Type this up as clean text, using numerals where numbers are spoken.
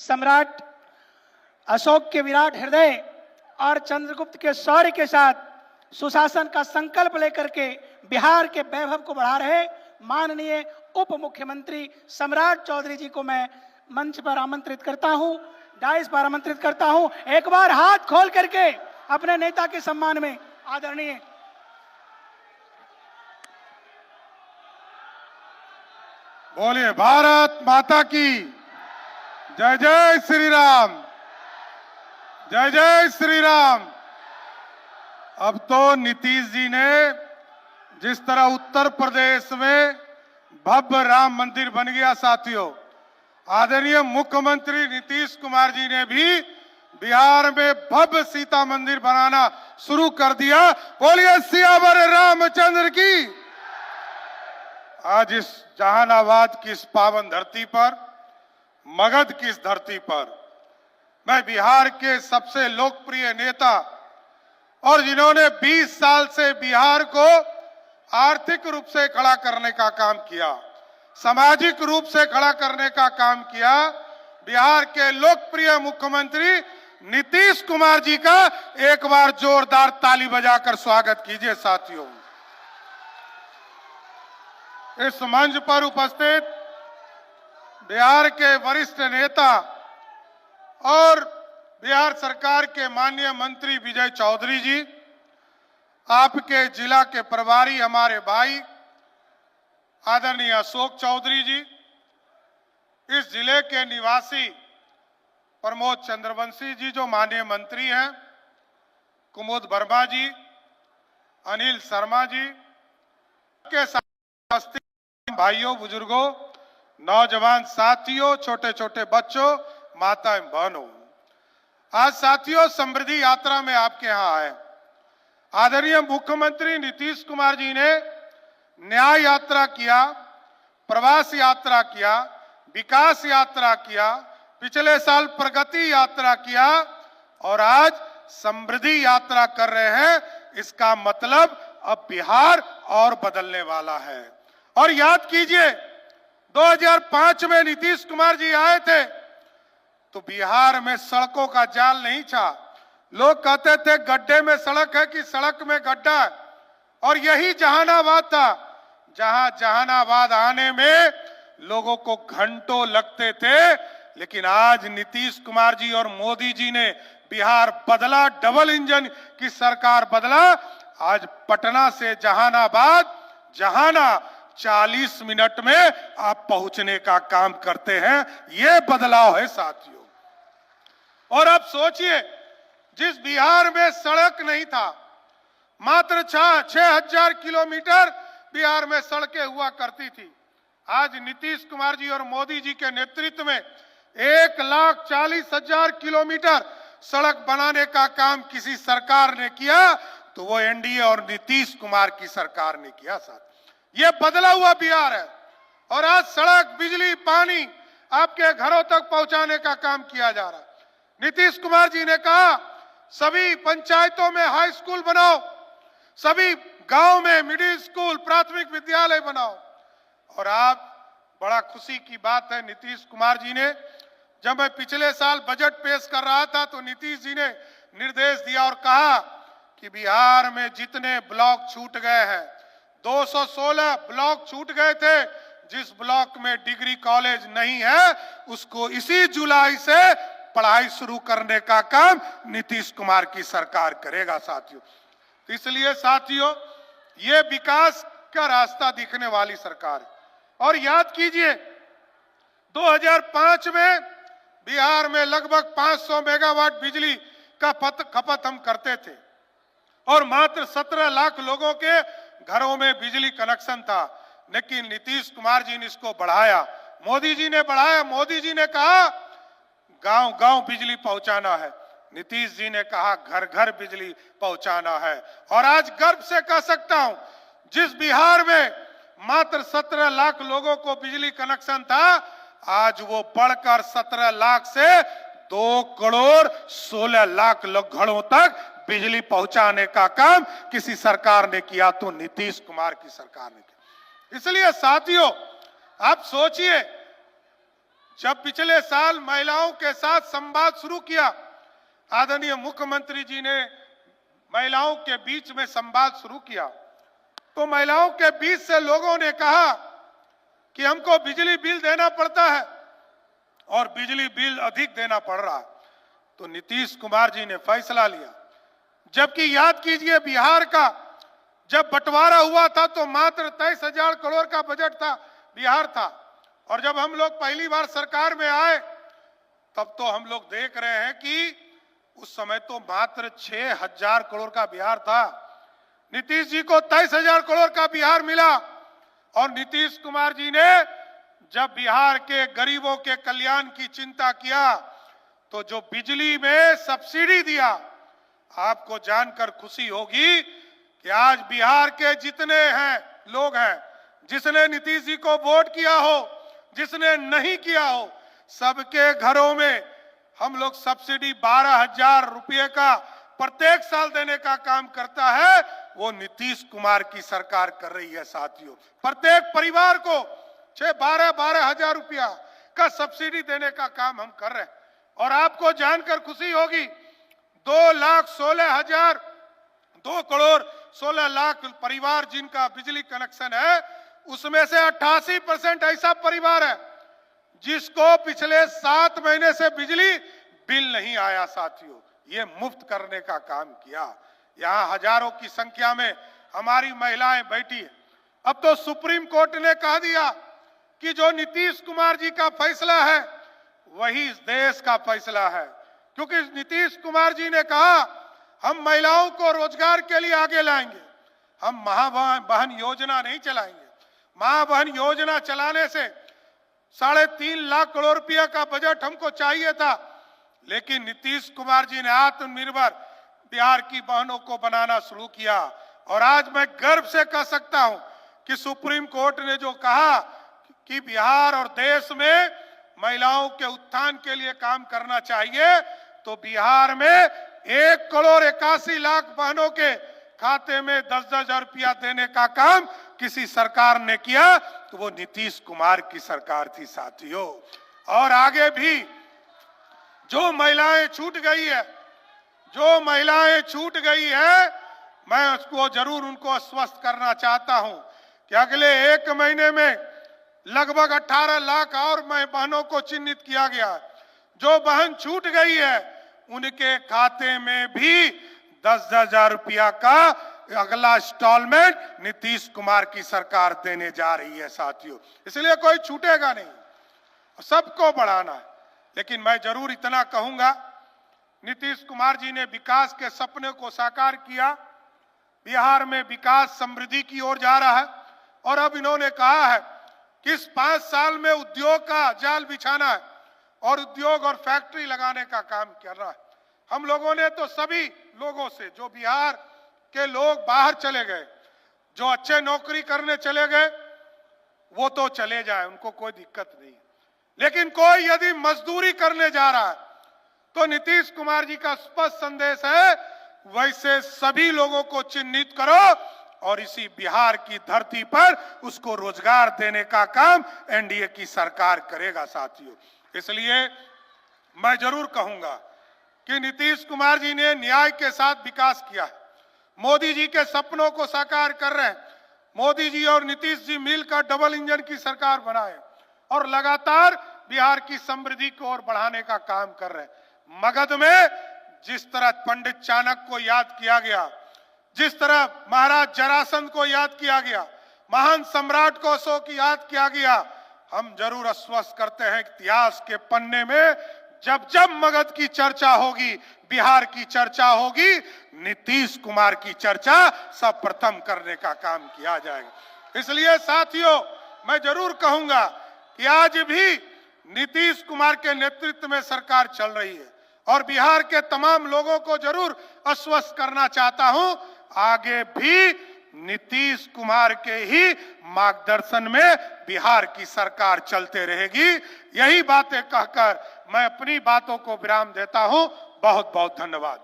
सम्राट अशोक के विराट हृदय और चंद्रगुप्त के शौर्य के साथ सुशासन का संकल्प लेकर के बिहार के वैभव को बढ़ा रहे माननीय उप मुख्यमंत्री सम्राट चौधरी जी को मैं मंच पर आमंत्रित करता हूं, डाइस पर आमंत्रित करता हूं। एक बार हाथ खोल करके अपने नेता के सम्मान में आदरणीय बोलिए भारत माता की जय। जय श्री राम, जय जय श्री राम। अब तो नीतीश जी ने जिस तरह उत्तर प्रदेश में भव्य राम मंदिर बन गया साथियों, आदरणीय मुख्यमंत्री नीतीश कुमार जी ने भी बिहार में भव्य सीता मंदिर बनाना शुरू कर दिया। बोलिए सियावर रामचंद्र की। आज इस जहानाबाद की इस पावन धरती पर, मगध की इस धरती पर, मैं बिहार के सबसे लोकप्रिय नेता और जिन्होंने 20 साल से बिहार को आर्थिक रूप से खड़ा करने का काम किया, सामाजिक रूप से खड़ा करने का काम किया, बिहार के लोकप्रिय मुख्यमंत्री नीतीश कुमार जी का एक बार जोरदार ताली बजाकर स्वागत कीजिए साथियों। इस मंच पर उपस्थित बिहार के वरिष्ठ नेता और बिहार सरकार के माननीय मंत्री विजय चौधरी जी, आपके जिला के प्रभारी हमारे भाई आदरणीय अशोक चौधरी जी, इस जिले के निवासी प्रमोद चंद्रवंशी जी जो माननीय मंत्री हैं, कुमुद वर्मा जी, अनिल शर्मा जी के साथ भाइयों, बुजुर्गों, नौजवान साथियों, छोटे छोटे बच्चों, माताएं, बहनों, आज साथियों समृद्धि यात्रा में आपके यहां आए। आदरणीय मुख्यमंत्री नीतीश कुमार जी ने न्याय यात्रा किया, प्रवास यात्रा किया, विकास यात्रा किया, पिछले साल प्रगति यात्रा किया और आज समृद्धि यात्रा कर रहे हैं। इसका मतलब अब बिहार और बदलने वाला है। और याद कीजिए 2005 में नीतीश कुमार जी आए थे तो बिहार में सड़कों का जाल नहीं था। लोग कहते थे गड्ढे में सड़क है कि सड़क में गड्ढा है। और यही जहानाबाद था जहां जहानाबाद आने में लोगों को घंटों लगते थे, लेकिन आज नीतीश कुमार जी और मोदी जी ने बिहार बदला, डबल इंजन की सरकार बदला। आज पटना से जहानाबाद, जहाना 40 मिनट में आप पहुंचने का काम करते हैं। यह बदलाव है साथियों। और अब सोचिए, जिस बिहार में सड़क नहीं था, मात्र 6,000 किलोमीटर बिहार में सड़कें हुआ करती थी, आज नीतीश कुमार जी और मोदी जी के नेतृत्व में 1,40,000 किलोमीटर सड़क बनाने का काम किसी सरकार ने किया तो वो एनडीए और नीतीश कुमार की सरकार ने किया साथ। ये बदला हुआ बिहार है। और आज सड़क, बिजली, पानी आपके घरों तक पहुंचाने का काम किया जा रहा है। नीतीश कुमार जी ने कहा सभी पंचायतों में हाई स्कूल बनाओ, सभी गांव में मिडिल स्कूल, प्राथमिक विद्यालय बनाओ। और आप, बड़ा खुशी की बात है, नीतीश कुमार जी ने, जब मैं पिछले साल बजट पेश कर रहा था तो नीतीश जी ने निर्देश दिया और कहा कि बिहार में जितने ब्लॉक छूट गए हैं, 216 ब्लॉक छूट गए थे, जिस ब्लॉक में डिग्री कॉलेज नहीं है उसको इसी जुलाई से पढ़ाई शुरू करने का काम नीतीश कुमार की सरकार करेगा साथियों। तो इसलिए साथियों, ये विकास का रास्ता दिखने वाली सरकार है। और याद कीजिए 2005 में बिहार में लगभग 500 मेगावाट बिजली का खपत हम करते थे और मात्र 17 लाख लोगों के घरों में बिजली कनेक्शन था। लेकिन नीतीश कुमार जी ने इसको बढ़ाया, मोदी जी ने बढ़ाया। मोदी जी ने कहा गांव गांव बिजली पहुंचाना है, नीतीश जी ने कहा घर घर बिजली पहुंचाना है। और आज गर्व से कह सकता हूं, जिस बिहार में मात्र 17 लाख लोगों को बिजली कनेक्शन था, आज वो बढ़कर 17 लाख से 2,16,00,000 घरों तक बिजली पहुंचाने का काम किसी सरकार ने किया तो नीतीश कुमार की सरकार ने किया। इसलिए साथियों, आप सोचिए जब पिछले साल महिलाओं के साथ संवाद शुरू किया, आदरणीय मुख्यमंत्री जी ने महिलाओं के बीच में संवाद शुरू किया, तो महिलाओं के बीच से लोगों ने कहा कि हमको बिजली बिल देना पड़ता है और बिजली बिल अधिक देना पड़ रहा है। तो नीतीश कुमार जी ने फैसला लिया, जबकि याद कीजिए बिहार का जब बंटवारा हुआ था तो मात्र 23,000 करोड़ का बजट था, बिहार था, और जब हम लोग पहली बार सरकार में आए तब तो हम लोग देख रहे हैं कि उस समय तो मात्र 6,000 करोड़ का बिहार था। नीतीश जी को 23,000 करोड़ का बिहार मिला, और नीतीश कुमार जी ने जब बिहार के गरीबों के कल्याण की चिंता किया तो जो बिजली में सब्सिडी दिया, आपको जानकर खुशी होगी कि आज बिहार के जितने हैं लोग हैं, जिसने नीतीश जी को वोट किया हो, जिसने नहीं किया हो, सबके घरों में हम लोग सब्सिडी 12,000 रुपये का प्रत्येक साल देने का काम करता है, वो नीतीश कुमार की सरकार कर रही है साथियों। प्रत्येक परिवार को 12,000 रुपया का सब्सिडी देने का काम हम कर रहे हैं। और आपको जानकर खुशी होगी 2 करोड़ 16 लाख परिवार जिनका बिजली कनेक्शन है, उसमें से 88% ऐसा परिवार है जिसको पिछले 7 महीने से बिजली बिल नहीं आया साथियों। ये मुफ्त करने का काम किया। यहाँ हजारों की संख्या में हमारी महिलाएं बैठी है। अब तो सुप्रीम कोर्ट ने कह दिया कि जो नीतीश कुमार जी का फैसला है वही इस देश का फैसला है, क्योंकि नीतीश कुमार जी ने कहा हम महिलाओं को रोजगार के लिए आगे लाएंगे, हम महाबहन योजना नहीं चलाएंगे। महाबहन योजना चलाने से 3.5 लाख करोड़ रुपया का बजट हमको चाहिए था, लेकिन नीतीश कुमार जी ने आत्मनिर्भर बिहार की बहनों को बनाना शुरू किया। और आज मैं गर्व से कह सकता हूं कि सुप्रीम कोर्ट ने जो कहा कि बिहार और देश में महिलाओं के उत्थान के लिए काम करना चाहिए, तो बिहार में 1,81,00,000 बहनों के खाते में 10-10 हजार रुपया देने का काम किसी सरकार ने किया तो वो नीतीश कुमार की सरकार थी साथियों। और आगे भी जो महिलाएं छूट गई है, मैं उसको जरूर उनको आश्वस्त करना चाहता हूं कि अगले 1 महीने में लगभग 18 लाख और बहनों को चिन्हित किया गया। जो बहन छूट गई है उनके खाते में भी 10-10 हजार रुपया का अगला इंस्टॉलमेंट नीतीश कुमार की सरकार देने जा रही है साथियों। इसलिए कोई छूटेगा नहीं, सबको बढ़ाना है। लेकिन मैं जरूर इतना कहूंगा, नीतीश कुमार जी ने विकास के सपने को साकार किया। बिहार में विकास समृद्धि की ओर जा रहा है, और अब इन्होंने कहा है कि इस 5 साल में उद्योग का जाल बिछाना है और उद्योग और फैक्ट्री लगाने का काम करना है। हम लोगों ने तो सभी लोगों से, जो बिहार के लोग बाहर चले गए, जो अच्छे नौकरी करने चले गए, वो तो चले जाए, उनको कोई दिक्कत नहीं। लेकिन कोई यदि मजदूरी करने जा रहा है तो नीतीश कुमार जी का स्पष्ट संदेश है, वैसे सभी लोगों को चिन्हित करो और इसी बिहार की धरती पर उसको रोजगार देने का काम एनडीए की सरकार करेगा साथियों। इसलिए मैं जरूर कहूंगा कि नीतीश कुमार जी ने न्याय के साथ विकास किया है, मोदी जी के सपनों को साकार कर रहे हैं। मोदी जी और नीतीश जी मिलकर डबल इंजन की सरकार बनाए और लगातार बिहार की समृद्धि को और बढ़ाने का काम कर रहे हैं। मगध में जिस तरह पंडित चाणक्य को याद किया गया, जिस तरह महाराज जरासंध को याद किया गया, महान सम्राट को अशोक याद किया गया, हम जरूर आश्वस्त करते हैं इतिहास के पन्ने में जब जब मगध की चर्चा होगी, बिहार की चर्चा होगी, नीतीश कुमार की चर्चा सर्वप्रथम करने का काम किया जाएगा। इसलिए साथियों, मैं जरूर कहूंगा कि आज भी नीतीश कुमार के नेतृत्व में सरकार चल रही है और बिहार के तमाम लोगों को जरूर आश्वस्त करना चाहता हूं, आगे भी नीतीश कुमार के ही मार्गदर्शन में बिहार की सरकार चलते रहेगी। यही बातें कहकर मैं अपनी बातों को विराम देता हूं। बहुत बहुत धन्यवाद।